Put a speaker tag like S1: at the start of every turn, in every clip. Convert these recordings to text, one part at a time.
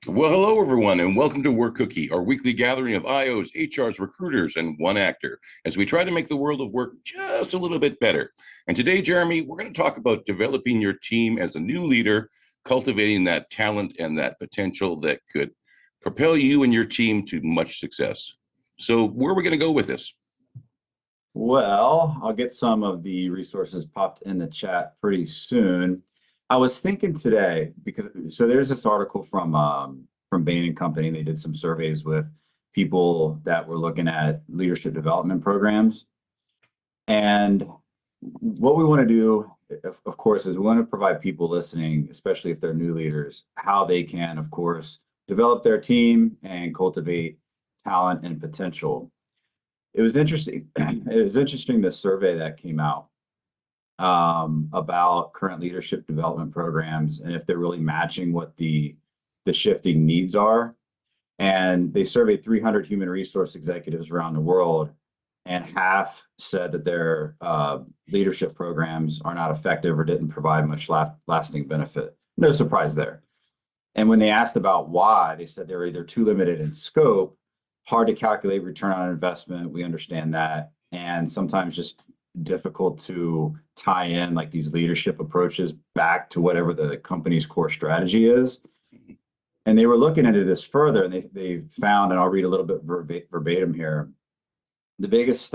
S1: Well, hello, everyone, and welcome to Work Cookie, our weekly gathering of IOs, HRs, recruiters, and one actor, as we try to make the world of work just a little bit better. And today, Jeremy, we're going to talk about developing your team as a new leader, cultivating that talent and that potential that could propel you and your team to much success. So, where are we going to go with this?
S2: Well, I'll get some of the resources popped in the chat pretty soon. I was thinking today because there's this article from Bain and Company. They did some surveys with people that were looking at leadership development programs. And what we want to do, of course, is we want to provide people listening, especially if they're new leaders, how they can, of course, develop their team and cultivate talent and potential. It was interesting. It was interesting, the survey that came out about current leadership development programs and if they're really matching what the shifting needs are. And they surveyed 300 human resource executives around the world, and half said that their leadership programs are not effective or didn't provide much lasting benefit. No surprise there. And when they asked about why, they said they're either too limited in scope, hard to calculate return on investment. We understand that. And sometimes just difficult to tie in like these leadership approaches back to whatever the company's core strategy is. And they were looking into this further, and they found, and I'll read a little bit verbatim here, the biggest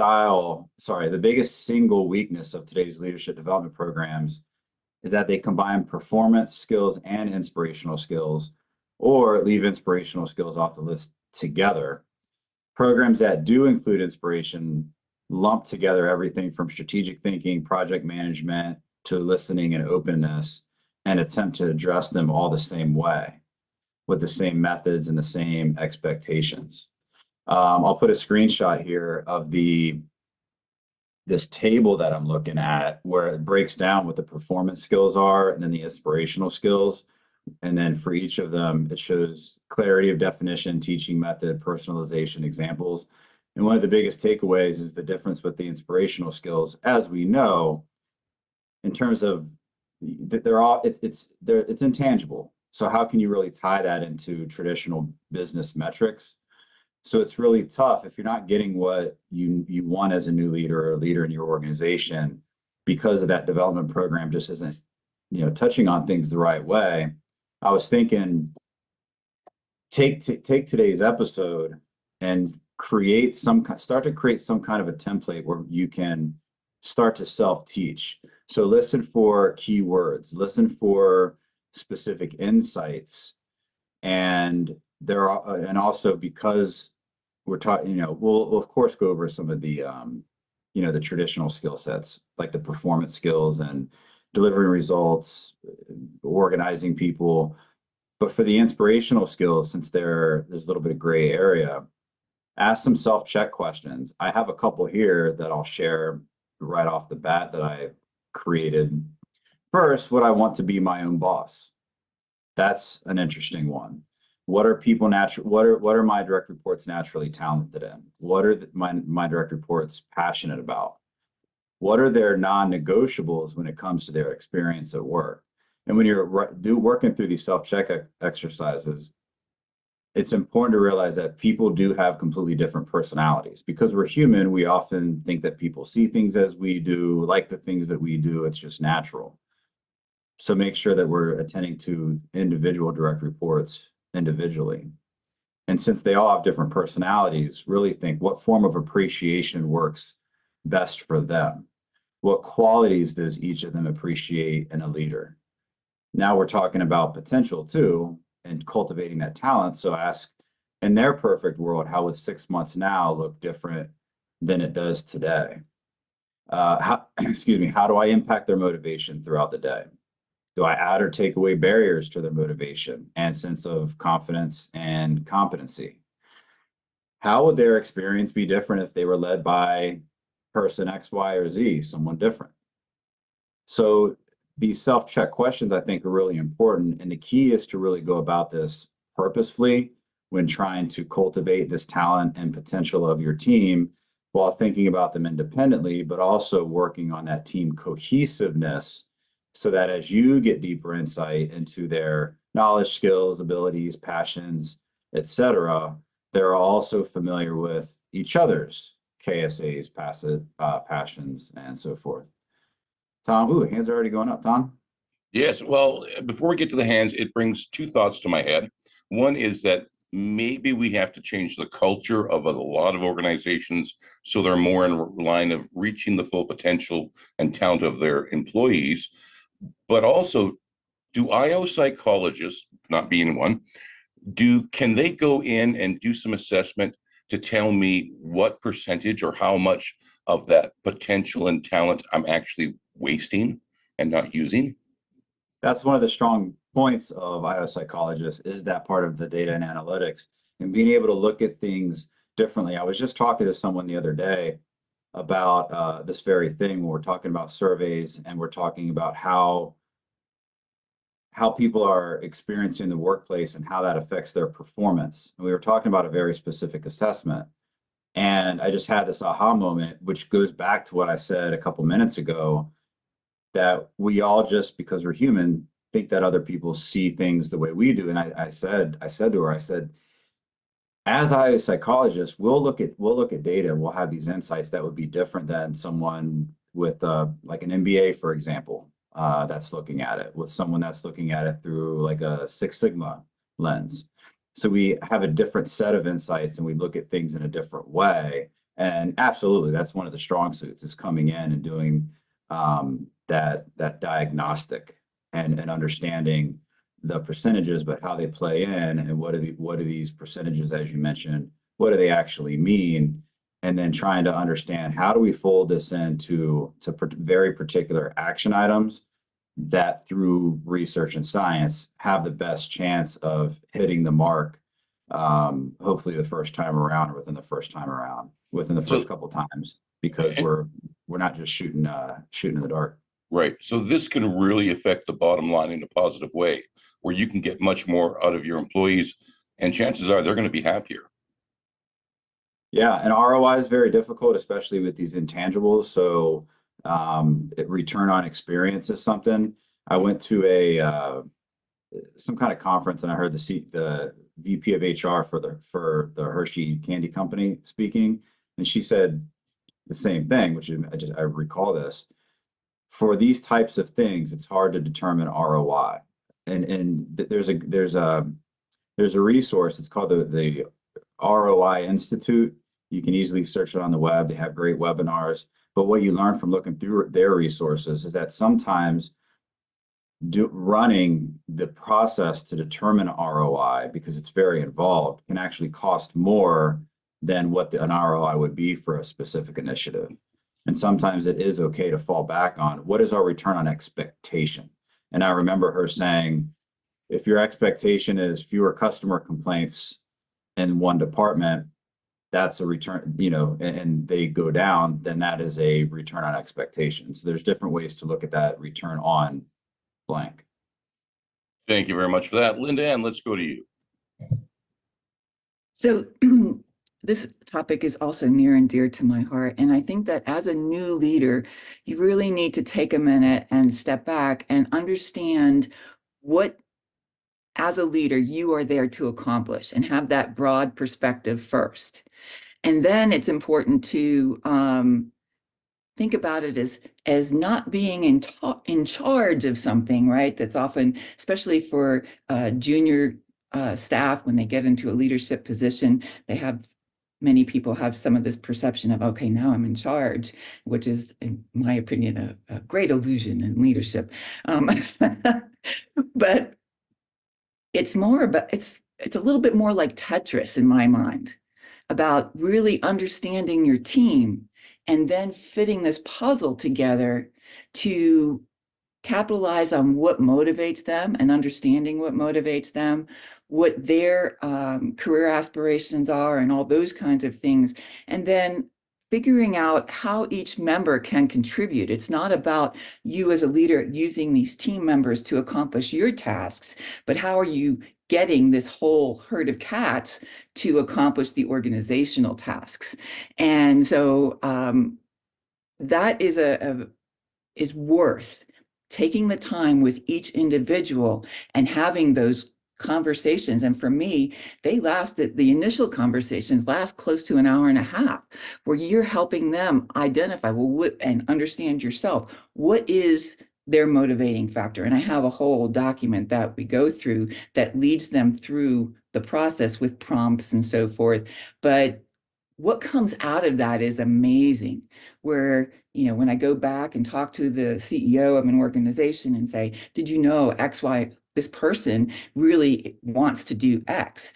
S2: single weakness of today's leadership development programs is that they combine performance skills and inspirational skills, or leave inspirational skills off the list together. Programs that do include inspiration lump together everything from strategic thinking, project management, to listening and openness, and attempt to address them all the same way, with the same methods and the same expectations. I'll put a screenshot here of this table that I'm looking at, where it breaks down what the performance skills are and then the inspirational skills. And then for each of them, it shows clarity of definition, teaching method, personalization, examples. And one of the biggest takeaways is the difference with the inspirational skills, as we know, in terms of it's intangible. So how can you really tie that into traditional business metrics? So it's really tough if you're not getting what you want as a new leader or a leader in your organization, because of that development program just isn't, touching on things the right way. I was thinking, take today's episode and start to create some kind of a template where you can start to self-teach. So listen for keywords, listen for specific insights, and also, because we're talking, we'll of course go over some of the the traditional skill sets, like the performance skills and delivering results, organizing people. But for the inspirational skills, since there's a little bit of gray area, ask some self-check questions. I have a couple here that I'll share right off the bat that I created. First, would I want to be my own boss? That's an interesting one. What are my direct reports naturally talented in? What are my direct reports passionate about? What are their non-negotiables when it comes to their experience at work? And when you're working through these self-check exercises, it's important to realize that people do have completely different personalities. Because we're human, we often think that people see things as we do, like the things that we do. It's just natural. So make sure that we're attending to individual direct reports individually. And since they all have different personalities, really think what form of appreciation works best for them. What qualities does each of them appreciate in a leader? Now we're talking about potential too, and cultivating that talent. So ask, in their perfect world, how would 6 months now look different than it does today? How do I impact their motivation throughout the day? Do I add or take away barriers to their motivation and sense of confidence and competency? How would their experience be different if they were led by person X, Y, or Z, someone different? So these self-check questions, I think, are really important. And the key is to really go about this purposefully when trying to cultivate this talent and potential of your team, while thinking about them independently, but also working on that team cohesiveness, so that as you get deeper insight into their knowledge, skills, abilities, passions, etc., they're also familiar with each other's KSAs, passions, and so forth. Tom, ooh, hands are already going up. Tom?
S1: Yes. Well, before we get to the hands, it brings two thoughts to my head. One is that maybe we have to change the culture of a lot of organizations so they're more in line of reaching the full potential and talent of their employees. But also, do IO psychologists, not being one, can they go in and do some assessment to tell me what percentage or how much of that potential and talent I'm actually wasting and not using?
S2: That's one of the strong points of IO psychologists is that part of the data and analytics and being able to look at things differently. I was just talking to someone the other day about this very thing when we're talking about surveys and we're talking about how people are experiencing the workplace and how that affects their performance. And we were talking about a very specific assessment. And I just had this aha moment, which goes back to what I said a couple minutes ago, that we all just, because we're human, think that other people see things the way we do. And I said to her, I said, as a psychologist, we'll look at data and we'll have these insights that would be different than someone with like an MBA, for example, that's looking at it, with someone that's looking at it through like a Six Sigma lens. So we have a different set of insights and we look at things in a different way. And absolutely, that's one of the strong suits is coming in and doing that diagnostic and understanding the percentages, but how they play in and what are these percentages, as you mentioned, what do they actually mean? And then trying to understand how do we fold this into very particular action items that through research and science have the best chance of hitting the mark, hopefully the first time around or within the first couple times, because we're not just shooting in the dark.
S1: Right. So this can really affect the bottom line in a positive way, where you can get much more out of your employees, and chances are they're going to be happier.
S2: Yeah, and ROI is very difficult, especially with these intangibles. So return on experience is something. I went to some kind of conference and I heard the VP of HR for the Hershey Candy Company speaking, and she said the same thing, which I recall this. For these types of things, it's hard to determine ROI. And there's a resource. It's called the ROI Institute. You can easily search it on the web. They have great webinars. But what you learn from looking through their resources is that sometimes running the process to determine ROI, because it's very involved, can actually cost more than what an ROI would be for a specific initiative. And sometimes it is okay to fall back on what is our return on expectation. And I remember her saying, if your expectation is fewer customer complaints in one department, that's a return, and they go down, then that is a return on expectation. So there's different ways to look at that return on blank.
S1: Thank you very much for that. LindaAnn, let's go to you.
S3: So this topic is also near and dear to my heart. And I think that as a new leader, you really need to take a minute and step back and understand what, as a leader, you are there to accomplish and have that broad perspective first. And then it's important to think about it as not being in charge of something, right? That's often, especially for junior staff, when they get into a leadership position, many people have some of this perception of, okay, now I'm in charge, which is, in my opinion, a great illusion in leadership. But it's more about, it's a little bit more like Tetris in my mind, about really understanding your team and then fitting this puzzle together to capitalize on what motivates them and understanding what motivates them, what their career aspirations are and all those kinds of things. And then figuring out how each member can contribute. It's not about you as a leader using these team members to accomplish your tasks, but how are you getting this whole herd of cats to accomplish the organizational tasks? And so that is worth taking the time with each individual and having those conversations. And for me, the initial conversations last close to an hour and a half, where you're helping them identify, and understand yourself. What is their motivating factor? And I have a whole document that we go through that leads them through the process with prompts and so forth. But what comes out of that is amazing, where, when I go back and talk to the CEO of an organization and say, did you know XY, this person really wants to do X?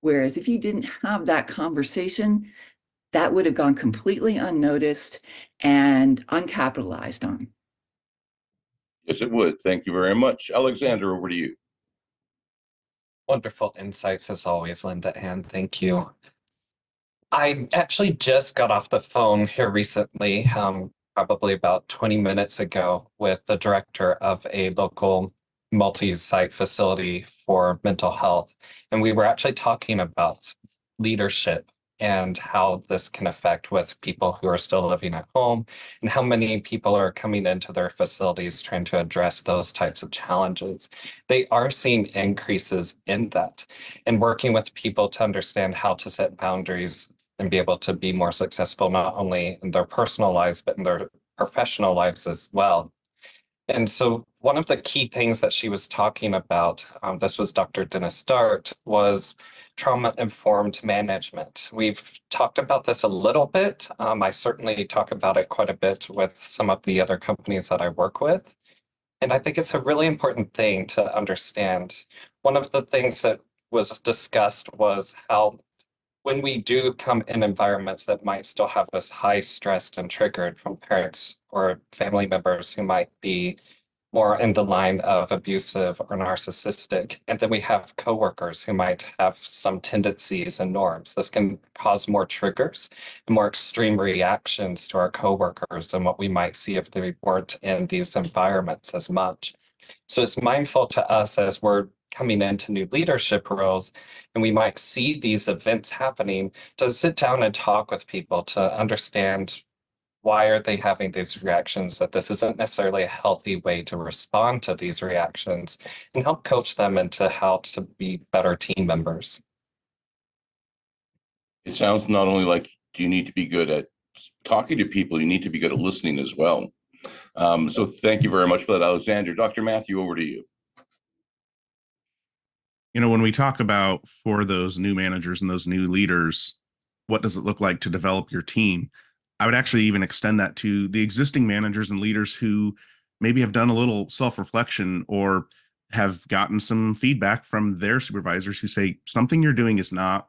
S3: Whereas if you didn't have that conversation, that would have gone completely unnoticed and uncapitalized on.
S1: Yes, it would. Thank you very much. Alexander, over to you.
S4: Wonderful insights as always, LindaAnn. Thank you. I actually just got off the phone here recently, probably about 20 minutes ago, with the director of a local multi-site facility for mental health. And we were actually talking about leadership and how this can affect with people who are still living at home, and how many people are coming into their facilities trying to address those types of challenges. They are seeing increases in that, and working with people to understand how to set boundaries and be able to be more successful, not only in their personal lives, but in their professional lives as well. And so one of the key things that she was talking about, this was Dr. Dennis Dart, was trauma-informed management. We've talked about this a little bit. I certainly talk about it quite a bit with some of the other companies that I work with. And I think it's a really important thing to understand. One of the things that was discussed was how when we do come in environments that might still have us high stressed and triggered from parents or family members who might be more in the line of abusive or narcissistic, and then we have coworkers who might have some tendencies and norms, this can cause more triggers and more extreme reactions to our coworkers than what we might see if they weren't in these environments as much. So it's mindful to us as we're coming into new leadership roles, and we might see these events happening, to sit down and talk with people to understand why are they having these reactions, that this isn't necessarily a healthy way to respond to these reactions, and help coach them into how to be better team members.
S1: It sounds not only like you need to be good at talking to people, you need to be good at listening as well. So thank you very much for that, Alexander. Dr. Matthew, over to you.
S5: When we talk about for those new managers and those new leaders, what does it look like to develop your team? I would actually even extend that to the existing managers and leaders who maybe have done a little self-reflection or have gotten some feedback from their supervisors who say something you're doing is not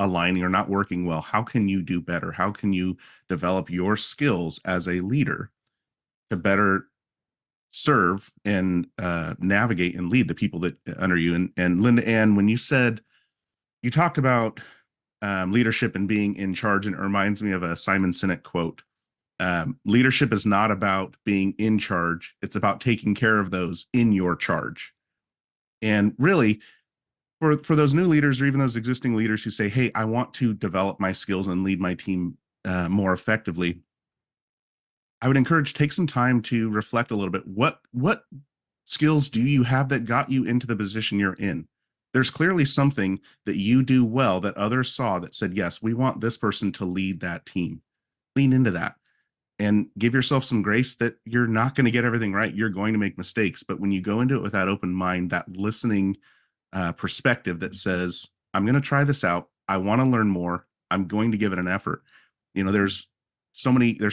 S5: aligning or not working well. How can you do better? How can you develop your skills as a leader to better serve and navigate and lead the people that under you? And LindaAnn, when you talked about leadership and being in charge, and it reminds me of a Simon Sinek quote. Leadership is not about being in charge. It's about taking care of those in your charge. And really, for those new leaders or even those existing leaders who say, hey, I want to develop my skills and lead my team more effectively, I would encourage, take some time to reflect a little bit. What skills do you have that got you into the position you're in? There's clearly something that you do well that others saw that said, yes, we want this person to lead that team. Lean into that and give yourself some grace that you're not going to get everything right. You're going to make mistakes. But when you go into it with that open mind, that listening perspective that says, I'm going to try this out. I want to learn more. I'm going to give it an effort. There's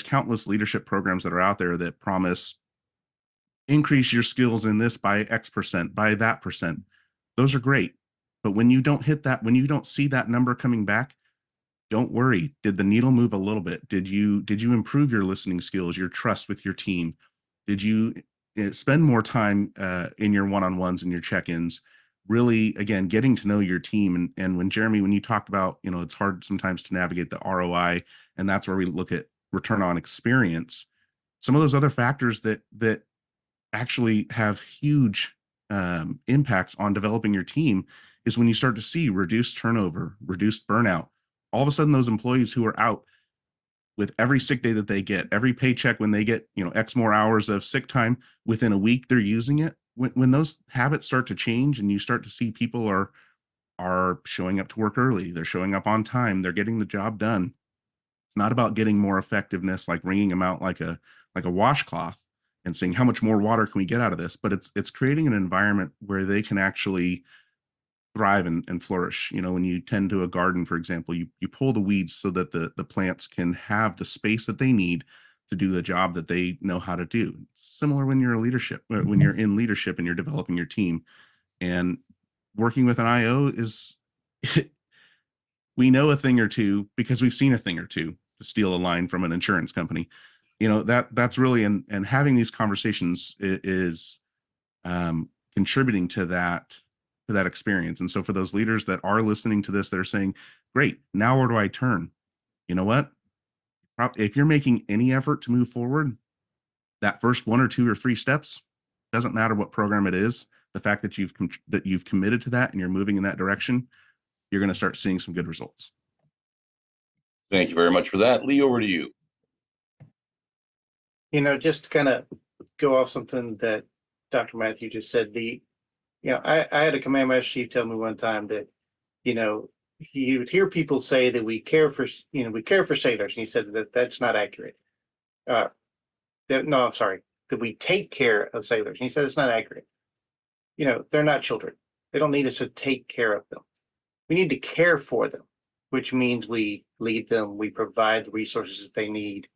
S5: countless leadership programs that are out there that promise increase your skills in this by X%, by that percent. Those are great. But when you don't hit that, when you don't see that number coming back, don't worry. Did the needle move a little bit? Did you improve your listening skills, your trust with your team? Did you spend more time in your one-on-ones and your check-ins, really, again, getting to know your team? And when Jeremy, when you talked about, it's hard sometimes to navigate the ROI, and that's where we look at return on experience. Some of those other factors that actually have huge impacts on developing your team is when you start to see reduced turnover, reduced burnout. All of a sudden, those employees who are out with every sick day that they get, every paycheck when they get, X more hours of sick time, within a week, they're using it. when those habits start to change and you start to see people are showing up to work early, they're showing up on time, they're getting the job done. It's not about getting more effectiveness, like wringing them out like a washcloth and saying how much more water can we get out of this, but it's creating an environment where they can actually thrive and flourish. You know, when you tend to a garden, for example, you pull the weeds so that the plants can have the space that they need to do the job that they know how to do. Similar when you're when you're in leadership and you're developing your team. And working with an IO is we know a thing or two because we've seen a thing or two, to steal a line from an insurance company. You know, that's really, and having these conversations is contributing to that experience. And so for those leaders that are listening to this, they're saying, great, now where do I turn? You know what? If you're making any effort to move forward, that first 1 or 2 or 3 steps, doesn't matter what program it is, the fact that you've committed to that and you're moving in that direction, you're going to start seeing some good results.
S1: Thank you very much for that. Lee, over to you.
S6: Just to kind of go off something that Dr. Matthew just said, I had a command master chief tell me one time that, he would hear people say that we care for sailors. And he said that that's not accurate. I'm sorry, that we take care of sailors. And he said it's not accurate. They're not children. They don't need us to take care of them. We need to care for them, which means we lead them, we provide the resources that they need.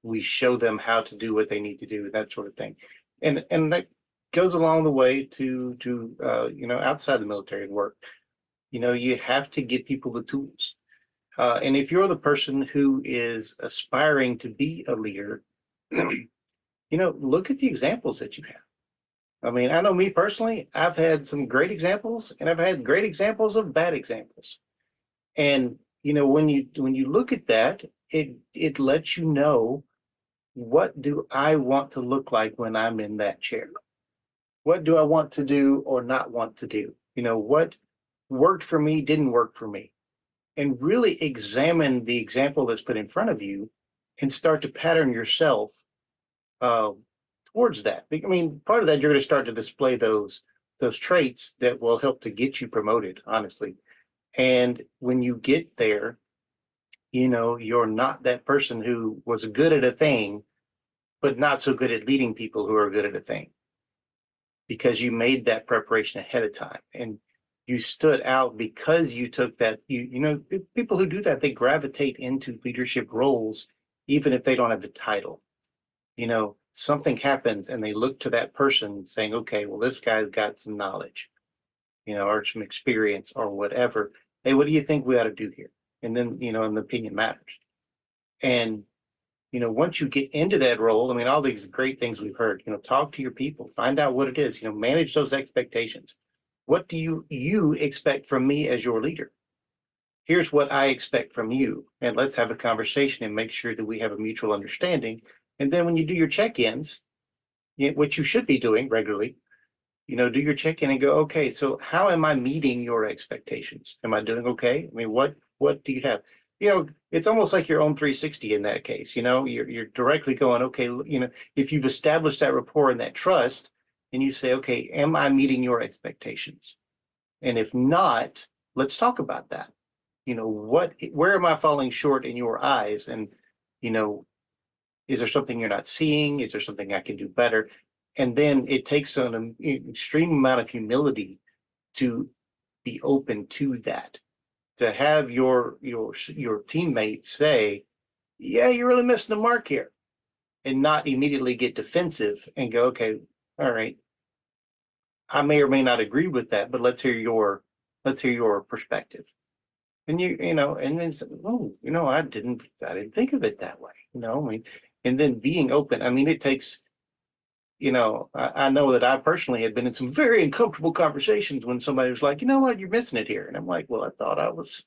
S6: We show them how to do what they need to do, that sort of thing. And that goes along the way to outside the military work. You have to give people the tools. And if you're the person who is aspiring to be a leader, look at the examples that you have. I mean, I know me personally, I've had some great examples and I've had great examples of bad examples. And, when you look at that, it lets you know, what do I want to look like when I'm in that chair? What do I want to do or not want to do? What worked for me, didn't work for me. And really examine the example that's put in front of you and start to pattern yourself towards that. I mean, part of that, you're going to start to display those traits that will help to get you promoted, honestly. And when you get there, you're not that person who was good at a thing, but not so good at leading people who are good at a thing, because you made that preparation ahead of time and you stood out because you took that. People who do that, they gravitate into leadership roles, even if they don't have the title. Something happens and they look to that person saying, okay, well, this guy's got some knowledge, or some experience or whatever. Hey, what do you think we ought to do here? And then, and the opinion matters. And, once you get into that role, I mean, all these great things we've heard, talk to your people, find out what it is, manage those expectations. What do you expect from me as your leader? Here's what I expect from you. And let's have a conversation and make sure that we have a mutual understanding. And then when you do your check-ins, which you should be doing regularly, do your check-in and go, okay, so how am I meeting your expectations? Am I doing okay? I mean, what do you have? It's almost like your own 360 in that case. You're directly going, okay, if you've established that rapport and that trust, and you say, okay, am I meeting your expectations? And if not, let's talk about that. Where am I falling short in your eyes? And, is there something you're not seeing? Is there something I can do better? And then it takes an extreme amount of humility to be open to that, to have your teammate say, yeah, you're really missing the mark here, and not immediately get defensive and go, okay, all right, I may or may not agree with that, but let's hear your perspective. And and then say, oh, I didn't think of it that way. I mean, and then being open. I mean, it takes, I know that I personally had been in some very uncomfortable conversations when somebody was like, you know what, you're missing it here. And I'm like, well, I thought I was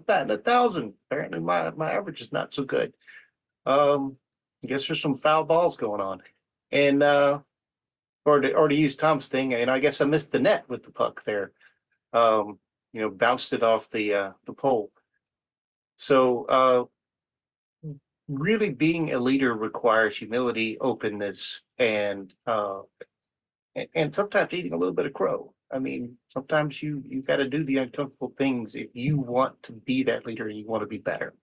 S6: batting 1,000. Apparently my average is not so good. I guess there's some foul balls going on. And or to use Tom's thing, I guess I missed the net with the puck there. Bounced it off the pole. So really being a leader requires humility, openness, and and sometimes eating a little bit of crow. I mean, sometimes you've got to do the uncomfortable things if you want to be that leader and you want to be better.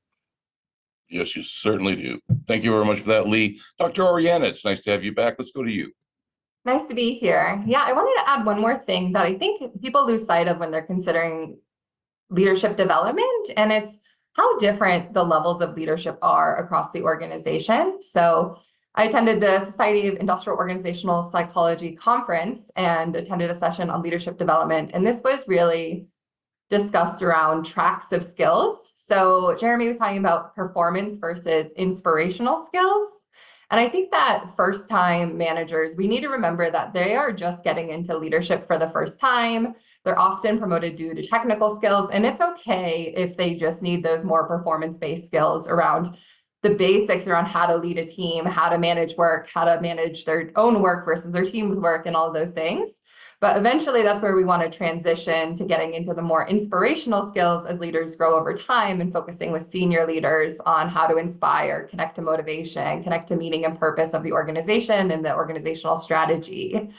S1: Yes, you certainly do. Thank you very much for that, Lee. Dr. Oriana, it's nice to have you back. Let's go to you.
S7: Nice to be here. Yeah, I wanted to add one more thing that I think people lose sight of when they're considering leadership development, and it's how different the levels of leadership are across the organization. So I attended the Society of Industrial Organizational Psychology conference and attended a session on leadership development, and this was really discussed around tracks of skills. So Jeremy was talking about performance versus inspirational skills. And I think that first time managers, we need to remember that they are just getting into leadership for the first time. They're often promoted due to technical skills, and it's okay if they just need those more performance-based skills around the basics around how to lead a team, how to manage work, how to manage their own work versus their team's work, and all of those things. But eventually that's where we want to transition to getting into the more inspirational skills as leaders grow over time, and focusing with senior leaders on how to inspire, connect to motivation, connect to meaning and purpose of the organization and the organizational strategy.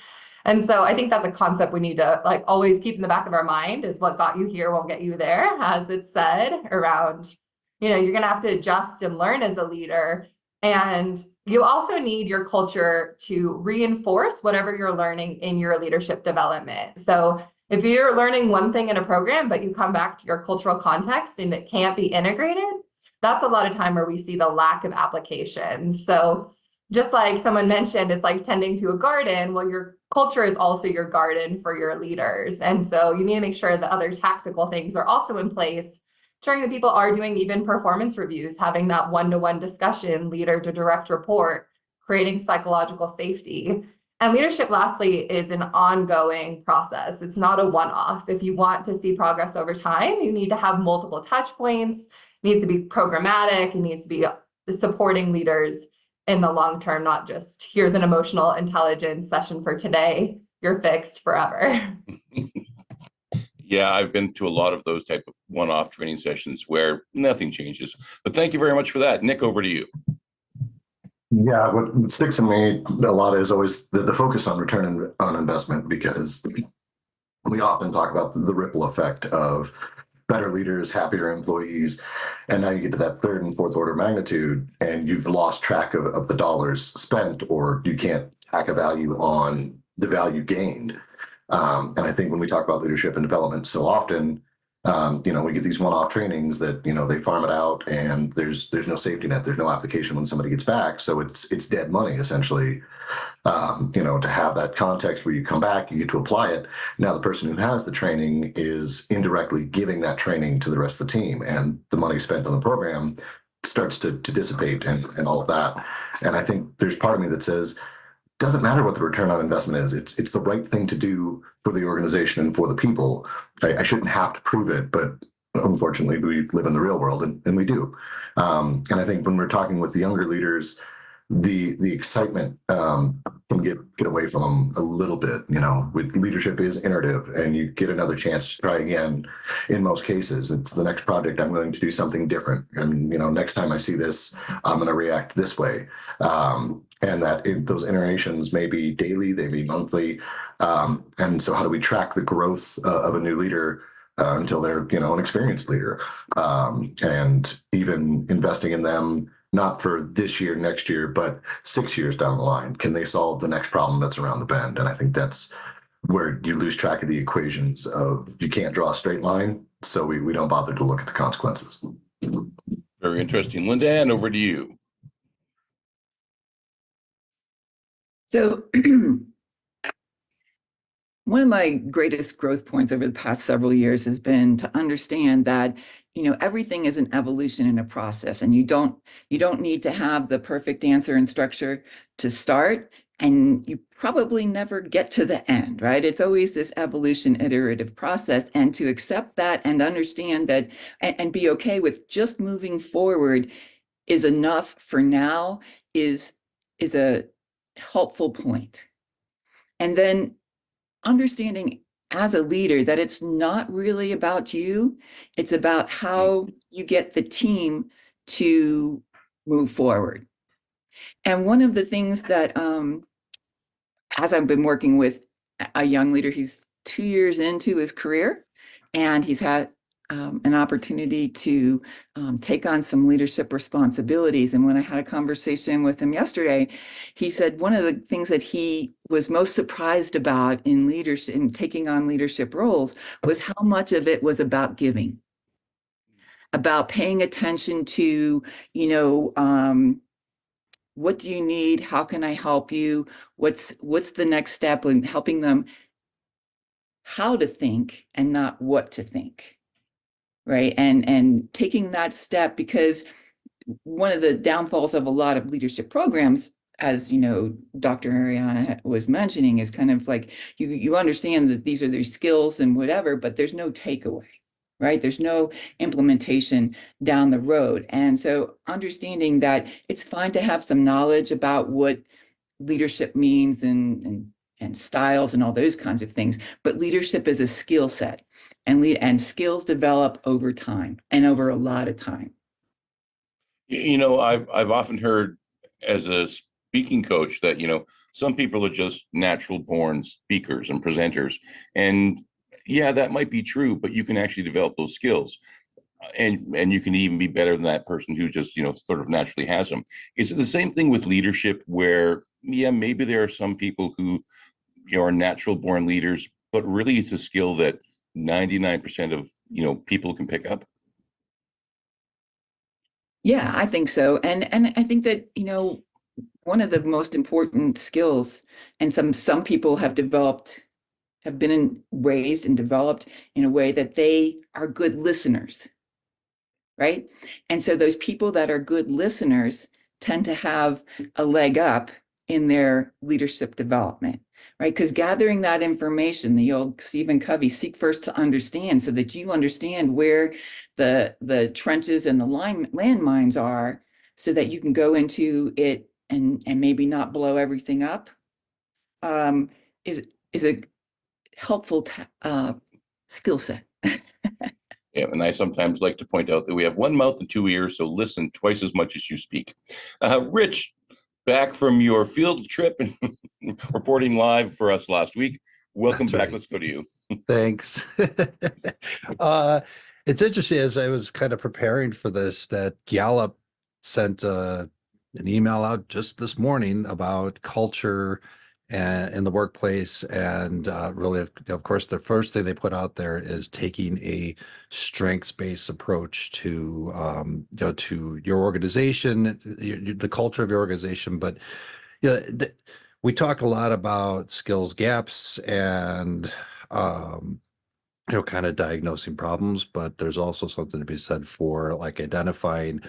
S7: And so I think that's a concept we need to like always keep in the back of our mind, is what got you here won't get you there, as it's said, around, you're going to have to adjust and learn as a leader. And you also need your culture to reinforce whatever you're learning in your leadership development. So if you're learning one thing in a program, but you come back to your cultural context and it can't be integrated, that's a lot of time where we see the lack of application. So just like someone mentioned, it's like tending to a garden. Well, your culture is also your garden for your leaders. And so you need to make sure that other tactical things are also in place, ensuring that people are doing even performance reviews, having that one-to-one discussion, leader to direct report, creating psychological safety. And leadership, lastly, is an ongoing process. It's not a one-off. If you want to see progress over time, you need to have multiple touch points. It needs to be programmatic. It needs to be supporting leaders in the long term, not just here's an emotional intelligence session for today, you're fixed forever.
S1: Yeah, I've been to a lot of those type of one-off training sessions where nothing changes. But thank you very much for that. Nick, over to you.
S8: Yeah, what sticks in me a lot is always the focus on return on investment, because we often talk about the ripple effect of better leaders, happier employees, and now you get to that third and fourth order magnitude, and you've lost track of the dollars spent, or you can't tack a value on the value gained. And I think when we talk about leadership and development, so often, we get these one-off trainings that, they farm it out, and there's no safety net, there's no application when somebody gets back. So it's dead money, essentially. To have that context where you come back, you get to apply it. Now the person who has the training is indirectly giving that training to the rest of the team, and the money spent on the program starts to dissipate and all of that. And I think there's part of me that says, doesn't matter what the return on investment is. It's the right thing to do for the organization and for the people. I shouldn't have to prove it, but unfortunately we live in the real world, and we do. And I think when we're talking with the younger leaders, the excitement can get away from them a little bit. With leadership is iterative, and you get another chance to try again. In most cases, it's the next project, I'm going to do something different, and next time I see this, I'm going to react this way. And that those iterations may be daily, they may be monthly. And so how do we track the growth of a new leader until they're, an experienced leader? And even investing in them, not for this year, next year, but 6 years down the line. Can they solve the next problem that's around the bend? And I think that's where you lose track of the equations of, you can't draw a straight line, so we don't bother to look at the consequences.
S1: Very interesting. LindaAnn, over to you.
S3: So one of my greatest growth points over the past several years has been to understand that, everything is an evolution and a process, and you don't need to have the perfect answer and structure to start, and you probably never get to the end, right? It's always this evolution, iterative process, and to accept that and understand that and be okay with just moving forward is enough for now is a helpful point. And then understanding as a leader that it's not really about you, it's about how you get the team to move forward. And one of the things that as I've been working with a young leader, he's 2 years into his career, and he's had an opportunity to take on some leadership responsibilities. And when I had a conversation with him yesterday, he said one of the things that he was most surprised about in leadership, in taking on leadership roles, was how much of it was about giving, about paying attention to, what do you need? How can I help you? What's the next step in helping them how to think and not what to think, right? And taking that step, because one of the downfalls of a lot of leadership programs, as Dr. Ariana was mentioning, is kind of like you understand that these are their skills and whatever, but there's no takeaway, right? There's no implementation down the road. And so understanding that it's fine to have some knowledge about what leadership means and styles and all those kinds of things, but leadership is a skill set, and skills develop over time and over a lot of time.
S1: I've often heard as a speaking coach that some people are just natural born speakers and presenters, and yeah, that might be true, but you can actually develop those skills, and you can even be better than that person who just sort of naturally has them. Is it the same thing with leadership, where maybe there are some people who are natural born leaders, but really it's a skill that 99% of people can pick up?
S3: Yeah, I think so. And I think that, one of the most important skills, and some people have been raised and developed in a way that they are good listeners, right? And so those people that are good listeners tend to have a leg up in their leadership development, right? Because gathering that information, the old Stephen Covey, seek first to understand, so that you understand where the trenches and the landmines are, so that you can go into it and maybe not blow everything up, is a helpful skill set.
S1: Yeah, and I sometimes like to point out that we have one mouth and two ears, so listen twice as much as you speak. Rich, back from your field trip and reporting live for us last week. Welcome
S9: That's
S1: back.
S9: right.
S1: Let's go to you.
S9: Thanks. It's interesting, as I was kind of preparing for this, that Gallup sent an email out just this morning about culture in the workplace, and really, of course, the first thing they put out there is taking a strengths-based approach to to your organization, the culture of your organization. But we talk a lot about skills gaps and kind of diagnosing problems, but there's also something to be said for like identifying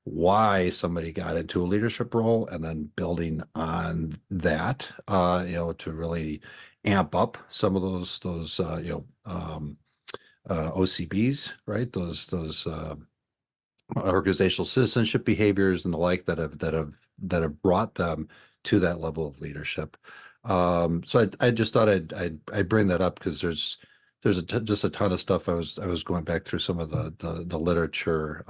S9: why somebody got into a leadership role and then building on that, to really amp up some of those OCBs, right? Those organizational citizenship behaviors and the like that have brought them to that level of leadership. So I just thought I'd bring that up, because there's just a ton of stuff. I was going back through some of the literature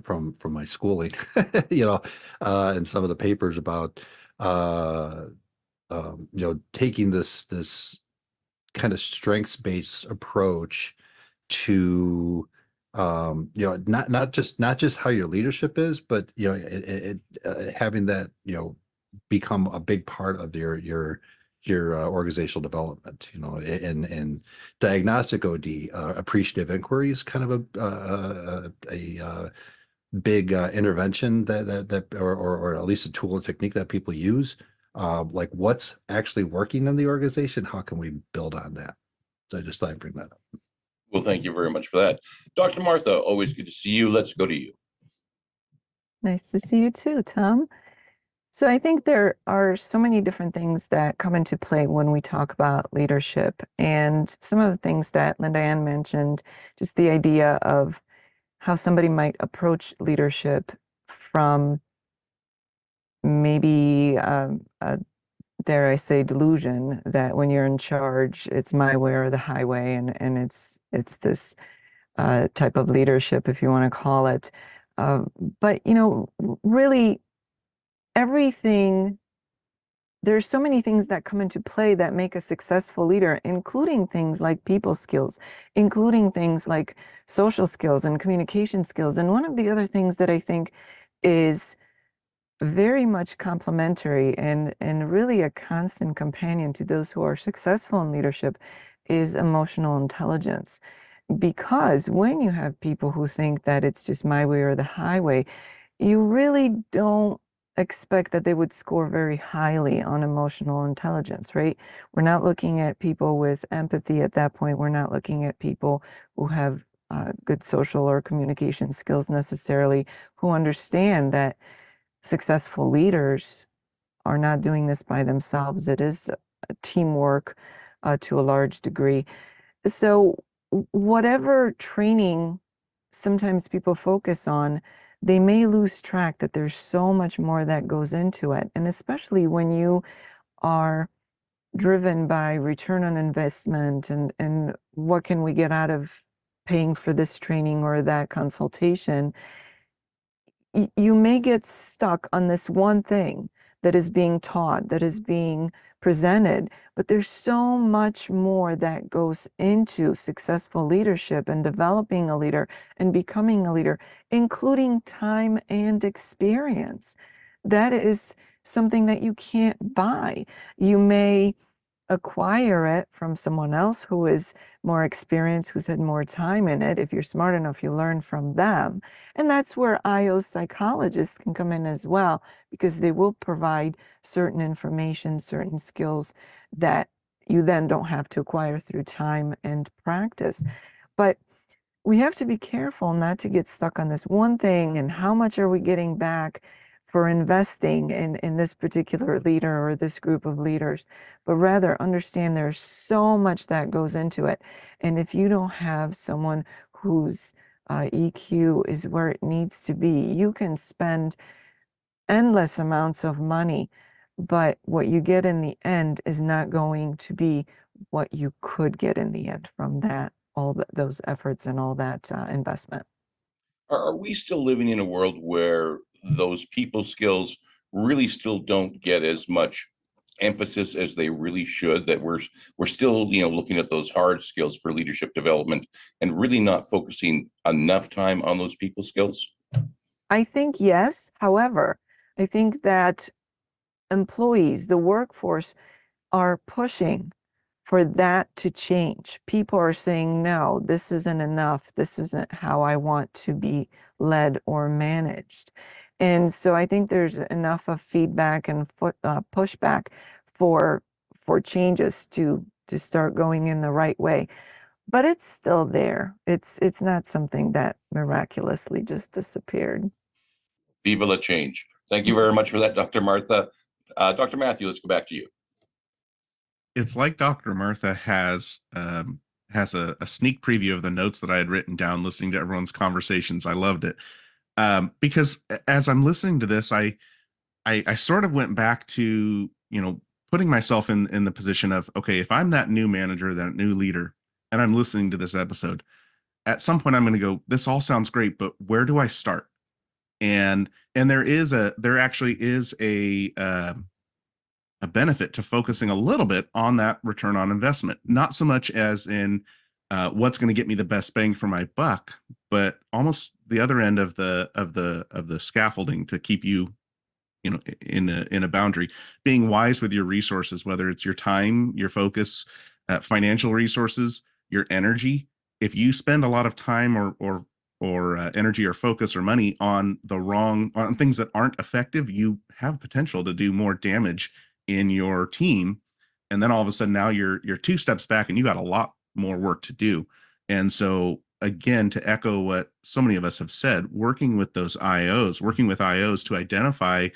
S9: from my schooling, and some of the papers about taking this kind of strengths-based approach to not just how your leadership is, but having that become a big part of your organizational development. In diagnostic OD, appreciative inquiry is kind of a big intervention that or at least a tool and technique that people use. Like, what's actually working in the organization? How can we build on that? So I just thought I'd bring that up.
S1: Well, thank you very much for that. Dr. Martha, always good to see you. Let's go to you.
S10: Nice to see you too, Tom. So I think there are so many different things that come into play when we talk about leadership. And some of the things that LindaAnn mentioned, just the idea of how somebody might approach leadership from maybe dare I say, delusion that when you're in charge, it's my way or the highway, and it's this type of leadership, if you want to call it. But really, everything there's so many things that come into play that make a successful leader, including things like people skills, including things like social skills and communication skills. And one of the other things that I think is very much complementary and really a constant companion to those who are successful in leadership is emotional intelligence. Because when you have people who think that it's just my way or the highway, you really don't expect that they would score very highly on emotional intelligence, right? We're not looking at people with empathy at that point. We're not looking at people who have good social or communication skills necessarily, who understand that successful leaders are not doing this by themselves. It is teamwork to a large degree. So whatever training sometimes people focus on, they may lose track that there's so much more that goes into it. And especially when you are driven by return on investment and what can we get out of paying for this training or that consultation, you may get stuck on this one thing that is being taught, that is being presented, but there's so much more that goes into successful leadership and developing a leader and becoming a leader, including time and experience. That is something that you can't buy. You may acquire it from someone else who is more experienced, who's had more time in it. If you're smart enough, you learn from them. And that's where IO psychologists can come in as well, because they will provide certain information, certain skills that you then don't have to acquire through time and practice. But we have to be careful not to get stuck on this one thing and how much are we getting back for investing in this particular leader or this group of leaders, but rather understand there's so much that goes into it. And if you don't have someone whose EQ is where it needs to be, you can spend endless amounts of money, but what you get in the end is not going to be what you could get in the end from that, those efforts and all that investment.
S1: Are we still living in a world where those people skills really still don't get as much emphasis as they really should, that we're still, looking at those hard skills for leadership development and really not focusing enough time on those people skills?
S10: I think yes. However, I think that employees, the workforce, are pushing for that to change. People are saying, no, this isn't enough. This isn't how I want to be led or managed. And so I think there's enough of feedback and pushback for changes to start going in the right way. But it's still there. It's not something that miraculously just disappeared.
S1: Viva la change. Thank you very much for that, Dr. Martha. Dr. Matthew, let's go back to you.
S5: It's like Dr. Martha has a sneak preview of the notes that I had written down listening to everyone's conversations. I loved it. Because as I'm listening to this, I sort of went back to, putting myself in the position of, okay, if I'm that new manager, that new leader, and I'm listening to this episode, at some point I'm going to go, this all sounds great, but where do I start? And there actually is a benefit to focusing a little bit on that return on investment, not so much as in what's going to get me the best bang for my buck, but almost the other end of the scaffolding to keep you, in a boundary, being wise with your resources, whether it's your time, your focus, financial resources, your energy. If you spend a lot of time or energy or focus or money on things that aren't effective, you have potential to do more damage in your team. And then all of a sudden now you're 2 steps back and you got a lot more work to do. And so again, to echo what so many of us have said, working with IOs to identify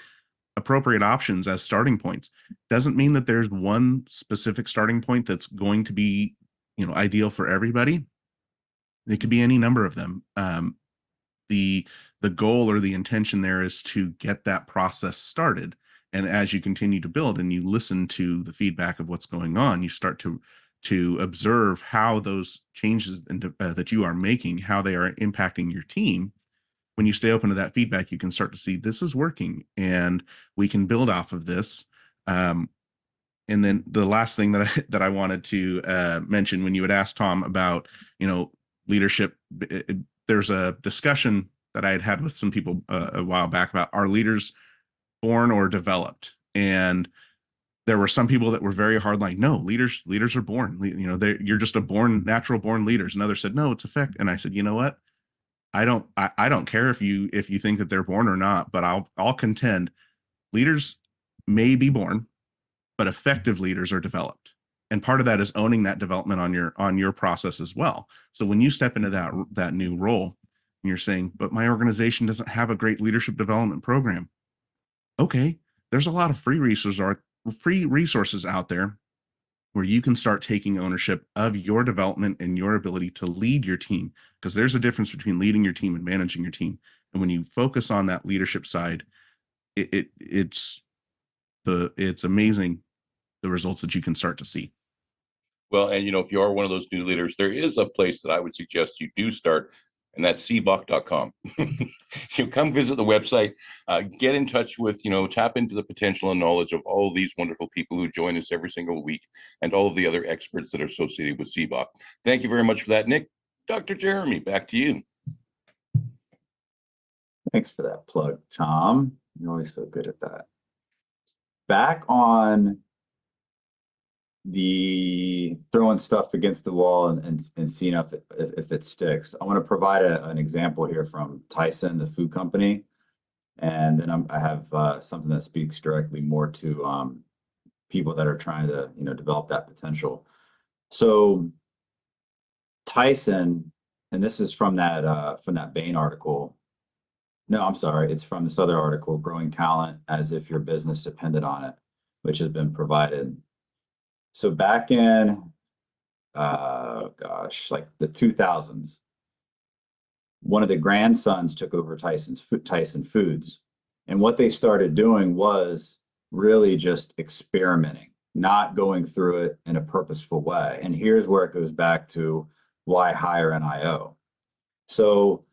S5: appropriate options as starting points doesn't mean that there's one specific starting point that's going to be, ideal for everybody. It could be any number of them. The goal or the intention there is to get that process started. And as you continue to build and you listen to the feedback of what's going on, you start to observe how those changes that you are making, how they are impacting your team. When you stay open to that feedback, you can start to see this is working and we can build off of this. And then the last thing that I wanted to mention, when you had asked Tom about, leadership, there's a discussion that I had with some people a while back about, are leaders born or developed? And there were some people that were very hard, like, no, leaders are born. You're just natural born leaders. And others said, no, it's effect. And I said, you know what? I don't care if you think that they're born or not, but I'll contend leaders may be born, but effective leaders are developed. And part of that is owning that development on your process as well. So when you step into that new role and you're saying, but my organization doesn't have a great leadership development program. Okay, there's a lot of free resources out there where you can start taking ownership of your development and your ability to lead your team, because there's a difference between leading your team and managing your team. And when you focus on that leadership side, it's amazing the results that you can start to see.
S1: Well, and if you are one of those new leaders, there is a place that I would suggest you do start, and that's cboc.com. You come visit the website, get in touch with, tap into the potential and knowledge of all of these wonderful people who join us every single week, and all of the other experts that are associated with CBOC. Thank you very much for that, Nick. Dr. Jeremy, back to you.
S2: Thanks for that plug, Tom. You're always so good at that. Back on the throwing stuff against the wall and seeing if it sticks. I want to provide an example here from Tyson, the food company, and then I have something that speaks directly more to people that are trying to develop that potential. So Tyson, and this is from that Bain article. No, I'm sorry, it's from this other article, Growing Talent as If Your Business Depended on It, which has been provided. So back in, like the 2000s, one of the grandsons took over Tyson Foods. And what they started doing was really just experimenting, not going through it in a purposeful way. And here's where it goes back to why hire an IO. So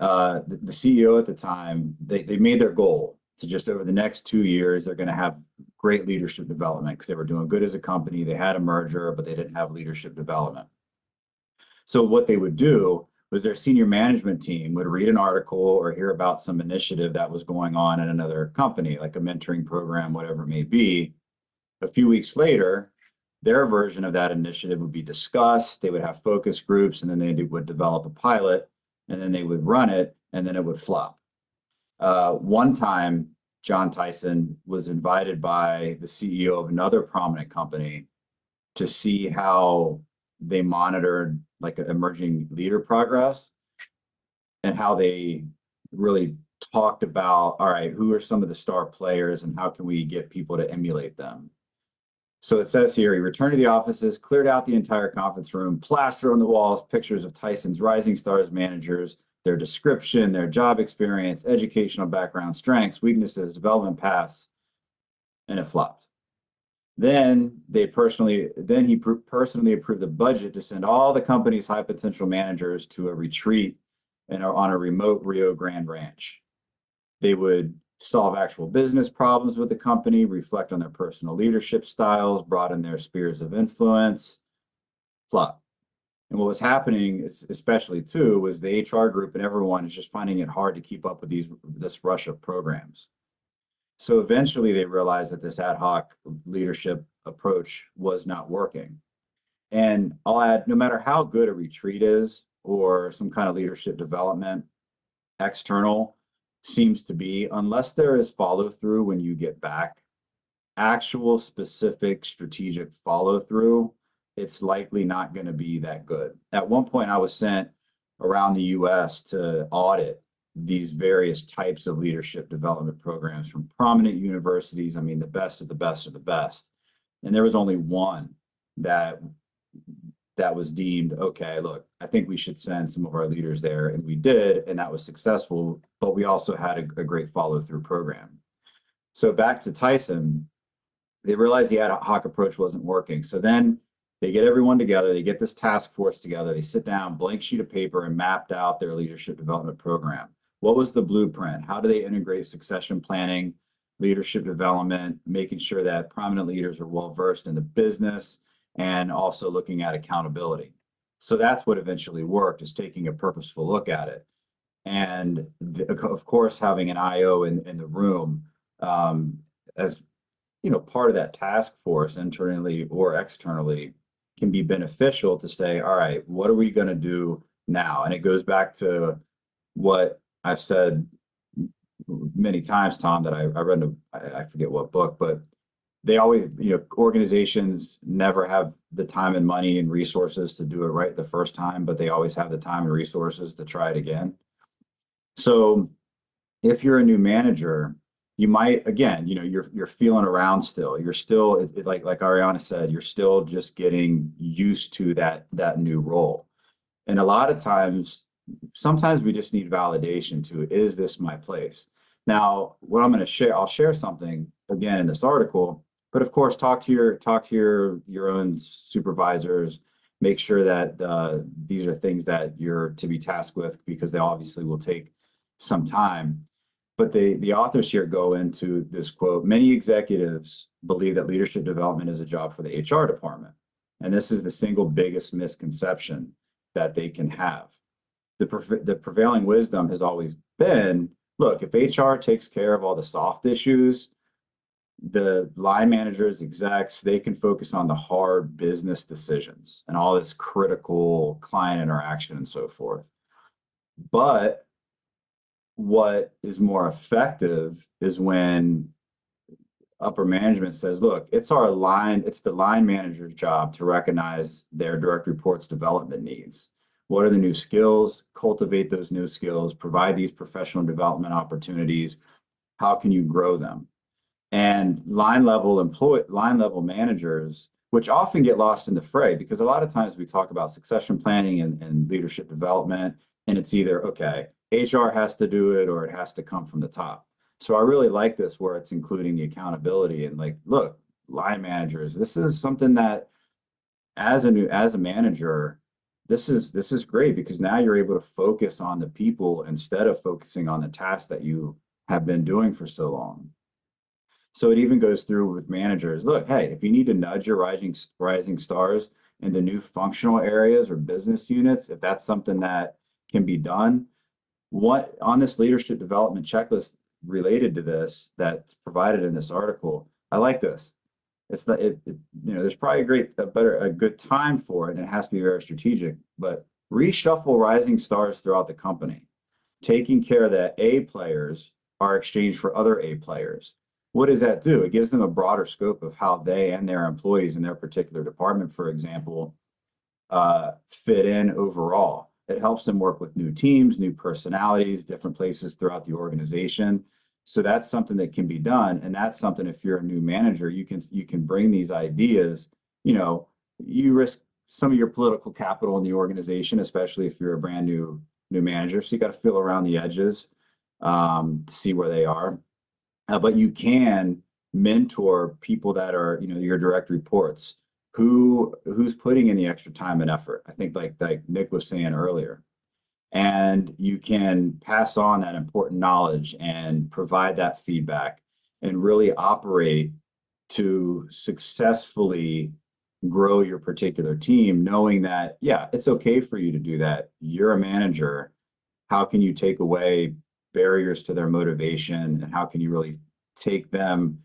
S2: the CEO at the time, they made their goal to just over the next 2 years, they're going to have great leadership development because they were doing good as a company. They had a merger, but they didn't have leadership development. So what they would do was their senior management team would read an article or hear about some initiative that was going on in another company, like a mentoring program, whatever it may be. A few weeks later, their version of that initiative would be discussed. They would have focus groups, and then they would develop a pilot, and then they would run it, and then it would flop. One time, John Tyson was invited by the CEO of another prominent company to see how they monitored like emerging leader progress and how they really talked about, all right, who are some of the star players and how can we get people to emulate them? So it says here, he returned to the offices, cleared out the entire conference room, plastered on the walls pictures of Tyson's rising stars managers, their description, their job experience, educational background, strengths, weaknesses, development paths, and it flopped. Then he personally approved the budget to send all the company's high potential managers to a retreat on a remote Rio Grande ranch. They would solve actual business problems with the company, reflect on their personal leadership styles, broaden their spheres of influence. Flop. And what was happening, especially too, was the HR group and everyone is just finding it hard to keep up with this rush of programs. So eventually they realized that this ad hoc leadership approach was not working. And I'll add, no matter how good a retreat is or some kind of leadership development, external seems to be, unless there is follow through when you get back, actual specific strategic follow through, it's likely not going to be that good. At one point, I was sent around the US to audit these various types of leadership development programs from prominent universities. I mean, the best of the best of the best. And there was only one that was deemed, okay, look, I think we should send some of our leaders there. And we did, and that was successful, but we also had a great follow-through program. So back to Tyson, they realized the ad hoc approach wasn't working. So then they get everyone together, they get this task force together, they sit down, blank sheet of paper, and mapped out their leadership development program. What was the blueprint? How do they integrate succession planning leadership development, making sure that prominent leaders are well versed in the business, and also looking at accountability. So that's what eventually worked, is taking a purposeful look at it. And of course, having an IO in the room as part of that task force, internally or externally, can be beneficial to say, all right, what are we going to do now? And it goes back to what I've said many times, Tom, that I read I forget what book, but they always, organizations never have the time and money and resources to do it right the first time, but they always have the time and resources to try it again. So if you're a new manager, you might, again, you're feeling around still. You're still, like Ariana said, you're still just getting used to that new role. And a lot of times, sometimes we just need validation to, is this my place? Now, what I'm going to share, I'll share something again in this article, but of course, talk to your own supervisors. Make sure that these are things that you're to be tasked with, because they obviously will take some time. But the authors here go into this quote: many executives believe that leadership development is a job for the HR department. And this is the single biggest misconception that they can have. The prevailing wisdom has always been, look, if HR takes care of all the soft issues, the line managers, execs, they can focus on the hard business decisions and all this critical client interaction and so forth. But what is more effective is when upper management says, look, it's the line manager's job to recognize their direct reports' development needs. What are the new skills? Cultivate those new skills, provide these professional development opportunities. How can you grow them? And line level managers, which often get lost in the fray, because a lot of times we talk about succession planning and leadership development, and it's either, okay, HR has to do it or it has to come from the top. So I really like this, where it's including the accountability and, like, look, line managers, this is something that as a manager, this is great, because now you're able to focus on the people instead of focusing on the tasks that you have been doing for so long. So it even goes through with managers. Look, hey, if you need to nudge your rising stars into new functional areas or business units, if that's something that can be done, what on this leadership development checklist related to this that's provided in this article, I like this. It's not, there's probably a good time for it, and it has to be very strategic, but reshuffle rising stars throughout the company, taking care that A players are exchanged for other A players. What does that do? It gives them a broader scope of how they and their employees in their particular department, for example, fit in overall. It helps them work with new teams, new personalities, different places throughout the organization. So that's something that can be done. And that's something, if you're a new manager, you can bring these ideas. You risk some of your political capital in the organization, especially if you're a brand new manager. So you got to feel around the edges to see where they are. But you can mentor people that are, your direct reports. Who's putting in the extra time and effort? I think like Nick was saying earlier. And you can pass on that important knowledge and provide that feedback and really operate to successfully grow your particular team, knowing that, yeah, it's okay for you to do that. You're a manager. How can you take away barriers to their motivation, and how can you really take them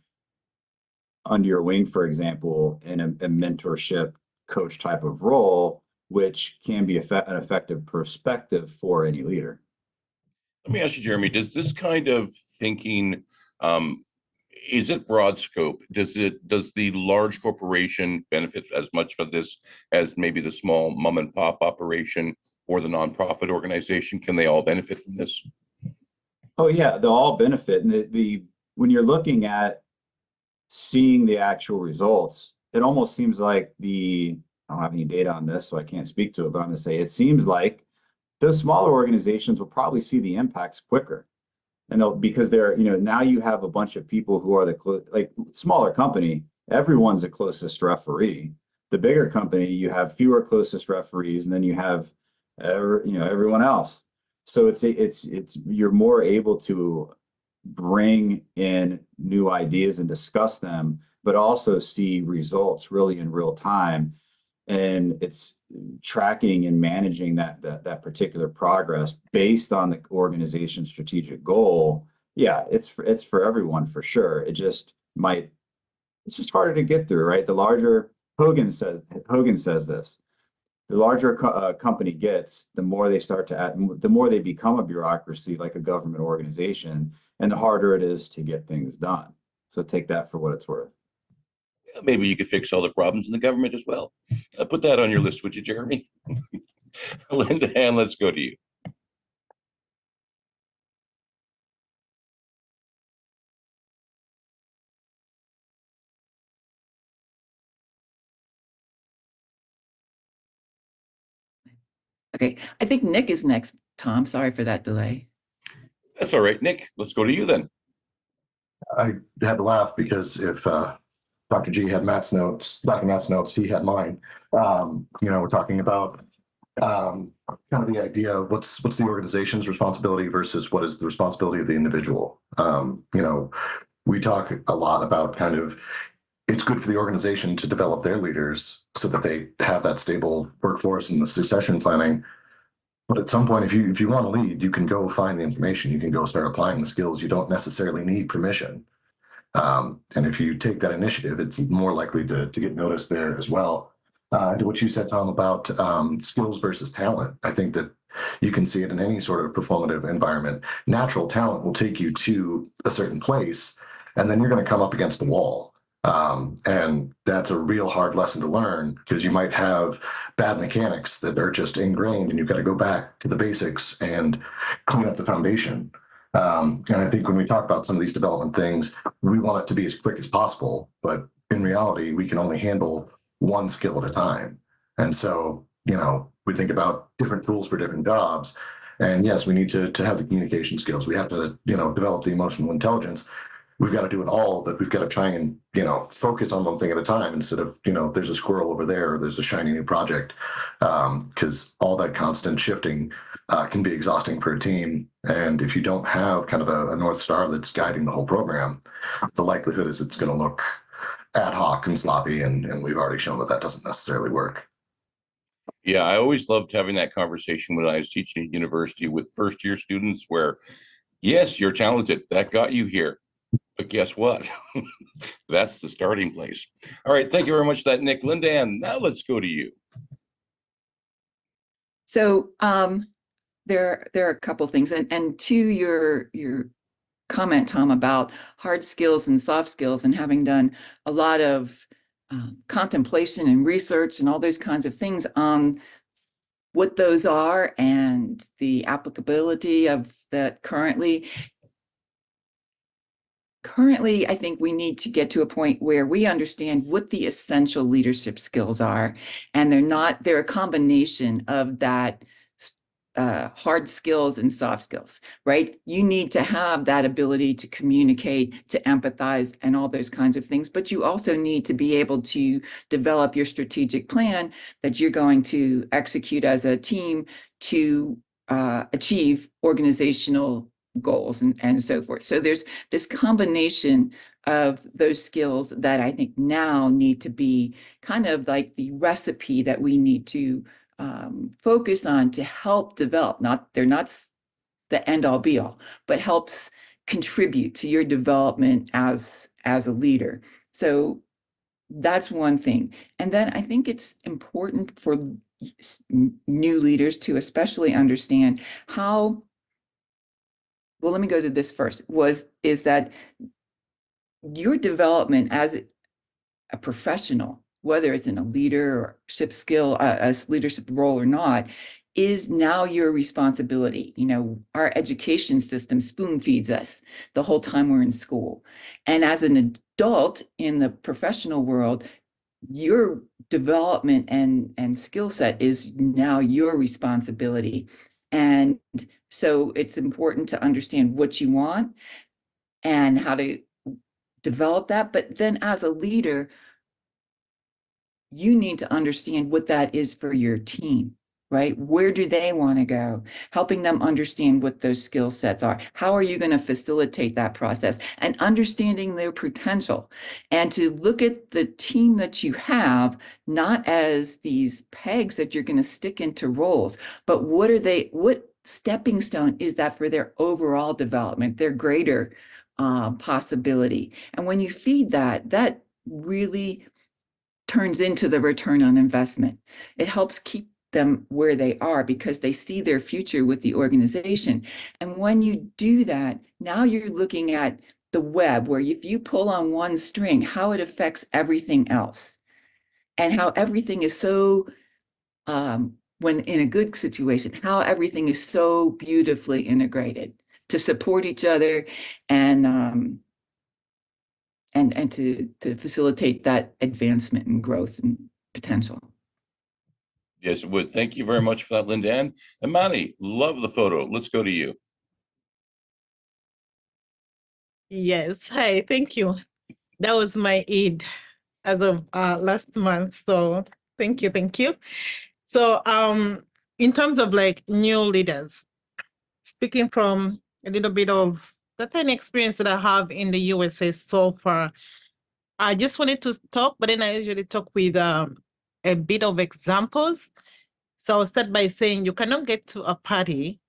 S2: under your wing, for example, in a mentorship coach type of role, which can be an effective perspective for any leader.
S1: Let me ask you, Jeremy, does this kind of thinking, is it broad scope? Does the large corporation benefit as much of this as maybe the small mom and pop operation or the nonprofit organization? Can they all benefit from this?
S2: Oh yeah, they'll all benefit. And when you're looking at seeing the actual results, it almost seems like I don't have any data on this, so I can't speak to it, but I'm going to say it seems like those smaller organizations will probably see the impacts quicker. And because they're, now you have a bunch of people who are like smaller company, everyone's a closest referee. The bigger company, you have fewer closest referees, and then you have, everyone else. So it's you're more able to bring in new ideas and discuss them, but also see results really in real time. And it's tracking and managing that particular progress based on the organization's strategic goal. Yeah, it's for everyone for sure. It's just harder to get through, right? Hogan says this. The larger company gets, the more they start to add, the more they become a bureaucracy, like a government organization, and the harder it is to get things done. So take that for what it's worth.
S1: Maybe you could fix all the problems in the government as well. Put that on your list, would you, Jeremy? LindaAnn, let's go to you.
S3: Okay, I think Nick is next, Tom. Sorry for that delay.
S1: That's all right, Nick. Let's go to you then.
S8: I had to laugh because if Dr. G had Dr. Matt's notes, he had mine. We're talking about kind of the idea of what's the organization's responsibility versus what is the responsibility of the individual. We talk a lot about kind of it's good for the organization to develop their leaders so that they have that stable workforce and the succession planning. But at some point, if you want to lead, you can go find the information. You can go start applying the skills. You don't necessarily need permission. And if you take that initiative, it's more likely to get noticed there as well. To what you said, Tom, about skills versus talent, I think that you can see it in any sort of performative environment. Natural talent will take you to a certain place, and then you're going to come up against the wall. And that's a real hard lesson to learn because you might have bad mechanics that are just ingrained and you've got to go back to the basics and clean up the foundation. And I think when we talk about some of these development things, we want it to be as quick as possible, but in reality, we can only handle one skill at a time. And so, we think about different tools for different jobs. And yes, we need to have the communication skills. We have to, develop the emotional intelligence. We've got to do it all, but we've got to try and, focus on one thing at a time instead of, there's a squirrel over there, or there's a shiny new project. Because all that constant shifting can be exhausting for a team. And if you don't have kind of a North Star that's guiding the whole program, the likelihood is it's going to look ad hoc and sloppy. And we've already shown that doesn't necessarily work.
S1: Yeah, I always loved having that conversation when I was teaching at university with first-year students where, yes, you're talented. That got you here. But guess what? That's the starting place. All right. Thank you very much for that, Nick. LindaAnn, now let's go to you.
S3: So there are a couple things. And to your comment, Tom, about hard skills and soft skills, and having done a lot of contemplation and research and all those kinds of things on what those are and the applicability of that currently, I think we need to get to a point where we understand what the essential leadership skills are. And they're a combination of that hard skills and soft skills, right? You need to have that ability to communicate, to empathize, and all those kinds of things. But you also need to be able to develop your strategic plan that you're going to execute as a team to achieve organizational goals and so forth. So there's this combination of those skills that I think now need to be kind of like the recipe that we need to focus on to help develop. They're not the end all be all, but helps contribute to your development as a leader. So that's one thing. And then I think it's important for new leaders to especially understand how. Well, let me go to this first. Is that your development as a professional, whether it's in a leadership skill, a leadership role or not, is now your responsibility. Our education system spoon feeds us the whole time we're in school. And as an adult in the professional world, your development and skill set is now your responsibility. And so it's important to understand what you want and how to develop that. But then as a leader, you need to understand what that is for your team, right? Where do they want to go? Helping them understand what those skill sets are. How are you going to facilitate that process? And understanding their potential. And to look at the team that you have, not as these pegs that you're going to stick into roles, but what stepping stone is that for their overall development, their greater possibility. And when you feed that, that really turns into the return on investment. It helps keep them where they are because they see their future with the organization. And when you do that, now you're looking at the web where if you pull on one string, how it affects everything else and how everything is so, when in a good situation, how everything is so beautifully integrated to support each other and to facilitate that advancement and growth and potential.
S1: Yes, it would. Thank you very much for that, LindaAnn. Imani, love the photo. Let's go to you.
S11: Yes, hi, thank you. That was my Eid as of last month. So thank you, thank you. So in terms of like new leaders, speaking from a little bit of the tiny experience that I have in the USA so far, I just wanted to talk, but then I usually talk with a bit of examples. So I'll start by saying you cannot get to a party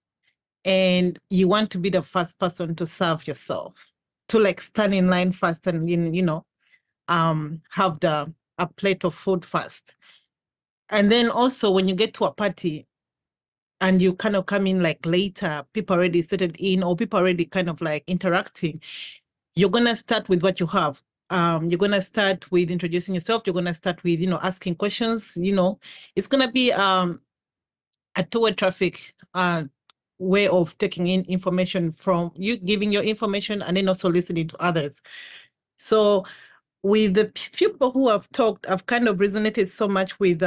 S11: and you want to be the first person to serve yourself, to like stand in line first and have a plate of food first. And then also when you get to a party and you kind of come in like later, people already settled in or people already kind of like interacting, you're gonna start with what you have. You're gonna start with introducing yourself. You're gonna start with asking questions. It's gonna be a two-way traffic way of taking in information from you, giving your information, and then also listening to others. So with the few people who have talked, I've kind of resonated so much with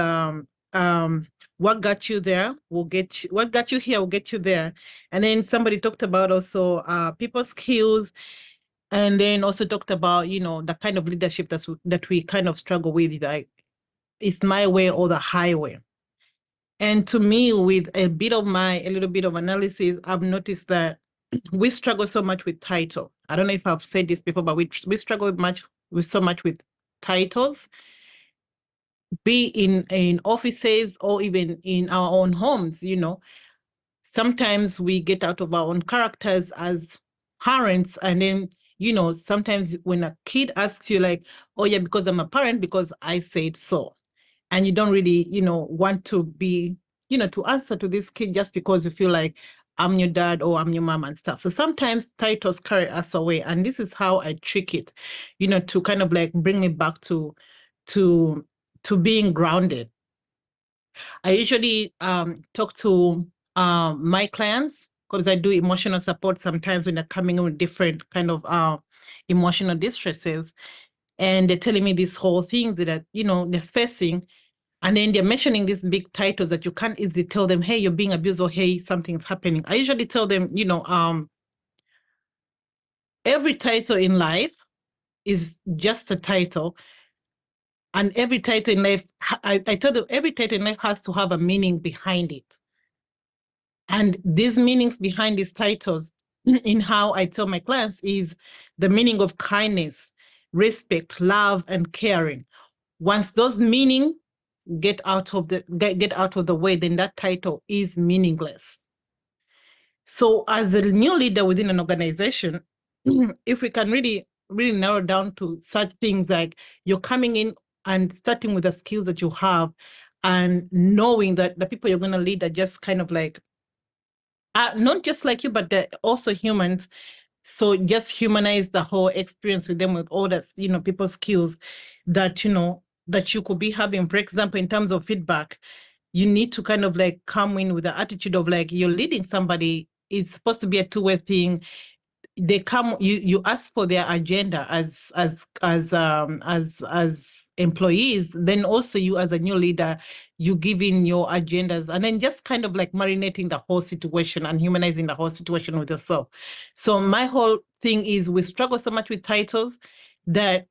S11: what got you there will get you, what got you here will get you there. And then somebody talked about also people skills, and then also talked about the kind of leadership that we kind of struggle with, like it's my way or the highway. And to me, with a little bit of analysis, I've noticed that we struggle so much with title. I don't know if I've said this before, but we struggle so much with titles, be in offices or even in our own homes. Sometimes we get out of our own characters as parents, and then sometimes when a kid asks you like, oh yeah, because I'm a parent, because I said so, and you don't really want to be to answer to this kid just because you feel like I'm your dad or I'm your mom and stuff. So sometimes titles carry us away, and this is how I trick it to kind of like bring me back to being grounded. I usually talk to my clients because I do emotional support sometimes when they're coming in with different kind of emotional distresses, and they're telling me this whole thing that they're facing, and then they're mentioning these big titles that you can't easily tell them, hey, you're being abused, or hey, something's happening. I usually tell them, every title in life is just a title. And every title in life, I tell them every title in life has to have a meaning behind it. And these meanings behind these titles, in how I tell my clients, is the meaning of kindness, respect, love, and caring. Once those meanings get out of the way, then that title is meaningless. So as a new leader within an organization, if we can really narrow down to such things like you're coming in and starting with the skills that you have, and knowing that the people you're going to lead are just kind of like not just like you, but they're also humans. So just humanize the whole experience with them, with all that people's skills that that you could be having. For example, in terms of feedback, you need to kind of like come in with the attitude of like you're leading somebody. It's supposed to be a two-way thing. They come, you ask for their agenda as employees. Then also you as a new leader, you give in your agendas, and then just kind of like marinating the whole situation and humanizing the whole situation with yourself. So my whole thing is we struggle so much with titles that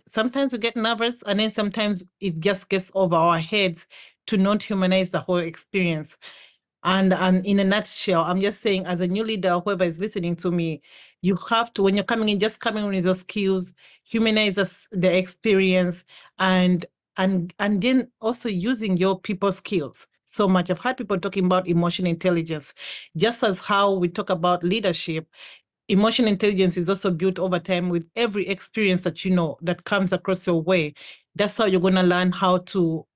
S11: sometimes we get nervous, and then sometimes it just gets over our heads to not humanize the whole experience. And in a nutshell, I'm just saying, as a new leader, whoever is listening to me, you have to, when you're coming in, just coming in with those skills, humanize the experience, and then also using your people skills so much. I've heard people talking about emotional intelligence, just as how we talk about leadership. Emotional intelligence is also built over time with every experience that you know that comes across your way. That's how you're going to learn how to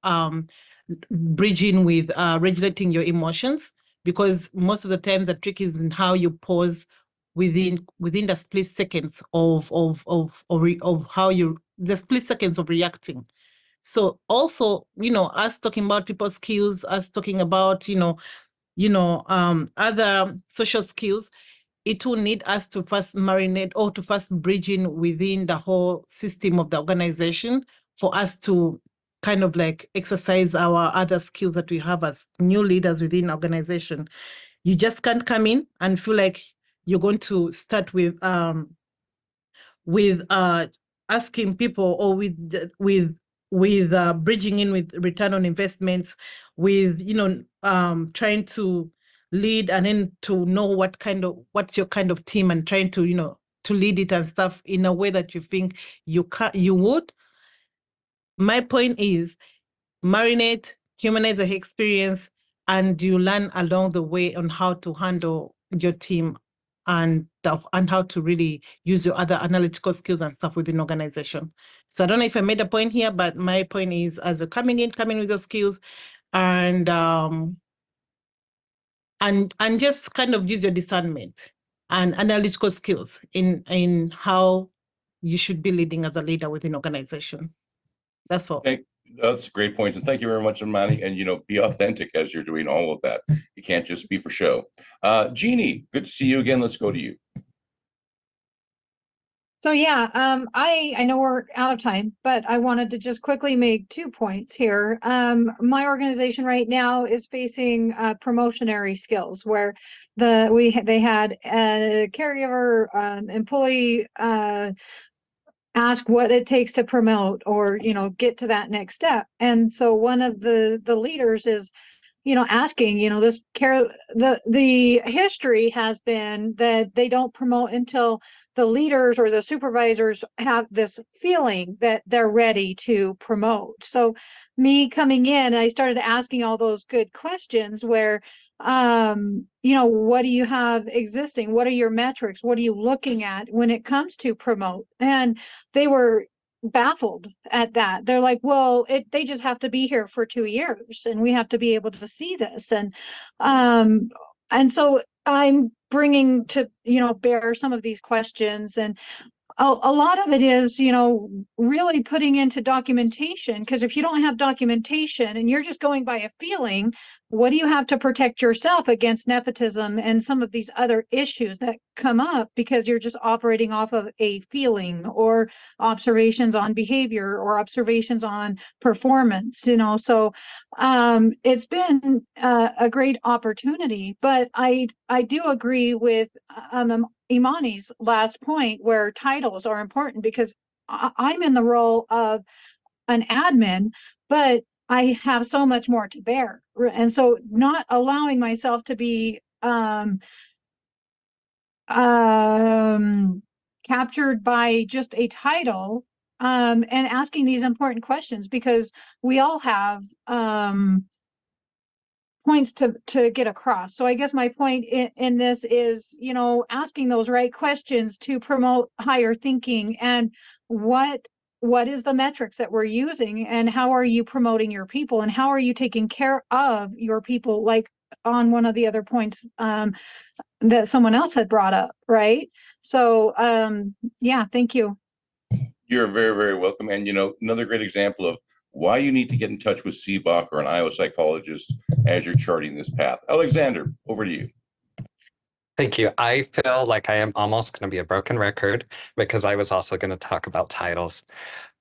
S11: bridge in with regulating your emotions, because most of the time the trick is in how you pause within the split seconds of how you, the split seconds of reacting. So also, us talking about people's skills, us talking about other social skills, it will need us to first marinate or to first bridge in within the whole system of the organization for us to kind of like exercise our other skills that we have as new leaders within organization. You just can't come in and feel like you're going to start with asking people, or with bridging in with return on investments, with trying to lead and then to know what's your kind of team, and trying to to lead it and stuff in a way that you think you would. My point is, marinate, humanize the experience, and you learn along the way on how to handle your team and how to really use your other analytical skills and stuff within organization. So I don't know if I made a point here, but my point is, as you're coming in with those skills, and just kind of use your discernment and analytical skills in how you should be leading as a leader within organization. That's all.
S1: Okay, that's a great point. And thank you very much, Imani. And, be authentic as you're doing all of that. You can't just be for show. Jeannie, good to see you again. Let's go to you.
S12: So yeah, I know we're out of time, but I wanted to just quickly make 2 points here. My organization right now is facing promotionary skills, where they had a caregiver employee ask what it takes to promote, or get to that next step. And so one of the leaders is asking, the history has been that they don't promote until the leaders or the supervisors have this feeling that they're ready to promote. So me coming in, I started asking all those good questions where, what do you have existing? What are your metrics? What are you looking at when it comes to promote? And they were baffled at that. They're like, well, they just have to be here for 2 years, and we have to be able to see this. And so I'm bringing to bear some of these questions, and a lot of it is really putting into documentation, because if you don't have documentation and you're just going by a feeling, what do you have to protect yourself against nepotism and some of these other issues that come up because you're just operating off of a feeling, or observations on behavior, or observations on performance? So it's been a great opportunity. But I do agree with Imani's last point, where titles are important, because I'm in the role of an admin, but I have so much more to bear. And so not allowing myself to be captured by just a title, and asking these important questions, because we all have points to get across. So I guess my point in this is, asking those right questions to promote higher thinking, and what is the metrics that we're using, and how are you promoting your people, and how are you taking care of your people, like on one of the other points that someone else had brought up, right? So yeah, thank you.
S1: You're very, very welcome. And, another great example of why you need to get in touch with CBOC or an IO psychologist as you're charting this path. Alexander, over to you.
S4: Thank you. I feel like I am almost going to be a broken record, because I was also going to talk about titles.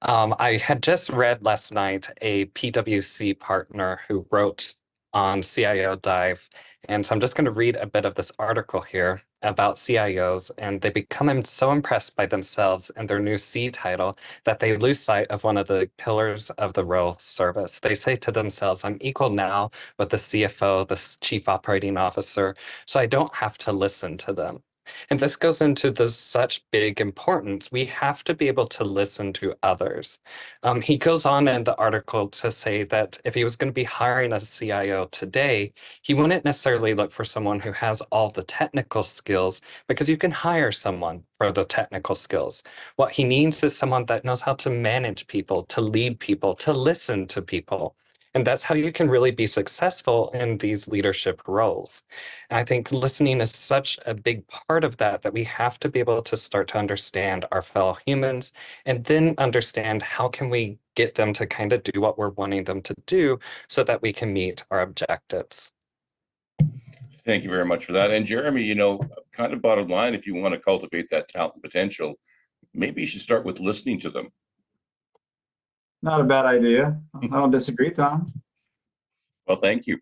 S4: I had just read last night a PwC partner who wrote on CIO Dive. And so I'm just going to read a bit of this article here. about CIOs, and they become so impressed by themselves and their new C title that they lose sight of one of the pillars of the role, service. They say to themselves, I'm equal now with the CFO, the chief operating officer, so I don't have to listen to them. And this goes into such big importance. We have to be able to listen to others. He goes on in the article to say that if he was going to be hiring a CIO today, he wouldn't necessarily look for someone who has all the technical skills, because you can hire someone for the technical skills. What he needs is someone that knows how to manage people, to lead people, to listen to people. And that's how you can really be successful in these leadership roles. And I think listening is such a big part of that, that we have to be able to start to understand our fellow humans, and then understand how can we get them to kind of do what we're wanting them to do so that we can meet our objectives.
S1: Thank you very much for that. And Jeremy, you know, kind of bottom line, if you want to cultivate that talent and potential, maybe you should start with listening to them.
S2: Not a bad idea. I don't disagree, Tom.
S1: Well, thank you.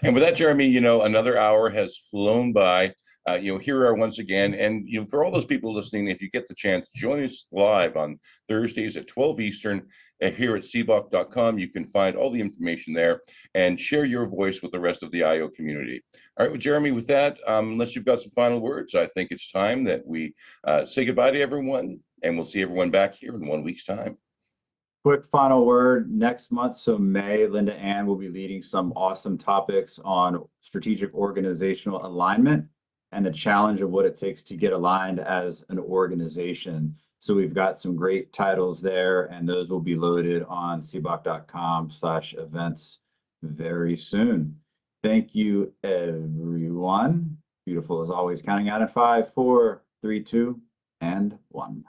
S1: And with that, Jeremy, you know, another hour has flown by. You know, here we are once again. And, you know, for all those people listening, if you get the chance, join us live on Thursdays at 12 Eastern here at cboc.com. You can find all the information there and share your voice with the rest of the IO community. All right, well, Jeremy, with that, unless you've got some final words, I think it's time that we say goodbye to everyone, and we'll see everyone back here in 1 week's time.
S2: Quick final word, next month, so May, LindaAnn will be leading some awesome topics on strategic organizational alignment and the challenge of what it takes to get aligned as an organization. So we've got some great titles there, and those will be loaded on cboc.com/events very soon. Thank you, everyone. Beautiful as always, counting out in 5, 4, 3, 2, and 1.